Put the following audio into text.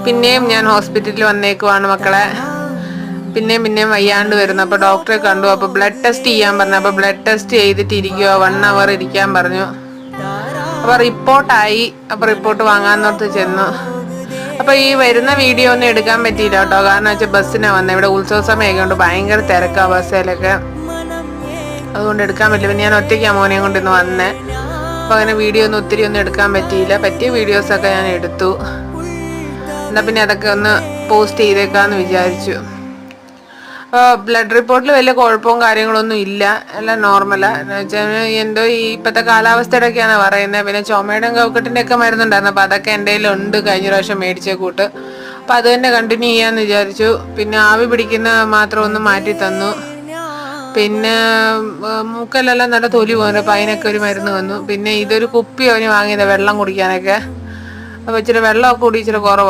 പിന്നെയും ഞാൻ ഹോസ്പിറ്റലിൽ വന്നേക്കുവാണ് മക്കളെ. പിന്നെയും വയ്യാണ്ട് വരുന്നു. അപ്പോൾ ഡോക്ടറെ കണ്ടു. അപ്പോൾ ബ്ലഡ് ടെസ്റ്റ് ചെയ്യാൻ പറഞ്ഞു. അപ്പോൾ ബ്ലഡ് ടെസ്റ്റ് ചെയ്തിട്ടിരിക്കുക, 1 hour ഇരിക്കാൻ പറഞ്ഞു. അപ്പോൾ റിപ്പോർട്ടായി. അപ്പോൾ റിപ്പോർട്ട് വാങ്ങാന്നോർത്ത് ചെന്നു. അപ്പോൾ ഈ വരുന്ന വീഡിയോ ഒന്നും എടുക്കാൻ പറ്റിയില്ല കേട്ടോ. കാരണം വെച്ചാൽ ബസ്സിനാണ് വന്നത്. ഇവിടെ ഉത്സവ സമയമൊക്കെ ഉണ്ട്, ഭയങ്കര തിരക്കാണ് ബസ്സിലൊക്കെ, അതുകൊണ്ട് എടുക്കാൻ പറ്റില്ല. പിന്നെ ഞാൻ ഒറ്റയ്ക്കാണ് മോനെയും കൊണ്ട് ഇന്ന് വന്നേ. അപ്പോൾ അങ്ങനെ വീഡിയോ ഒന്നും എടുക്കാൻ പറ്റിയില്ല. പറ്റിയ വീഡിയോസൊക്കെ ഞാൻ എടുത്തു. എന്നാൽ പിന്നെ അതൊക്കെ ഒന്ന് പോസ്റ്റ് ചെയ്തേക്കാമെന്ന് വിചാരിച്ചു. അപ്പോൾ ബ്ലഡ് റിപ്പോർട്ടിൽ വലിയ കുഴപ്പവും കാര്യങ്ങളൊന്നും ഇല്ല, എല്ലാം നോർമലാണ്. എന്ന് വെച്ചാൽ എന്തോ ഈ ഇപ്പോഴത്തെ കാലാവസ്ഥയുടെയൊക്കെയാണ് പറയുന്നത്. പിന്നെ ചുമയുടെയും കഫക്കെട്ടിൻ്റെ ഒക്കെ മരുന്നുണ്ടായിരുന്നു. അപ്പോൾ അതൊക്കെ എൻ്റെ കയ്യിലുണ്ട്, കഴിഞ്ഞ പ്രാവശ്യം മേടിച്ച കൂട്ട്. അപ്പോൾ അത് തന്നെ കണ്ടിന്യൂ ചെയ്യാമെന്ന് വിചാരിച്ചു. പിന്നെ ആവി പിടിക്കുന്ന മാത്രം ഒന്ന് മാറ്റി തന്നു. പിന്നെ മൂക്കല്ലെല്ലാം നല്ല തൊലി പോകുന്നു. അപ്പോൾ അതിനൊക്കെ ഒരു മരുന്ന് വന്നു. പിന്നെ ഇതൊരു കുപ്പി അവന് വാങ്ങിയത് വെള്ളം കുടിക്കാനൊക്കെ. അപ്പോൾ ഇച്ചിരി വെള്ളമൊക്കെ കൂടി ഇച്ചിരി കുറവാണ്.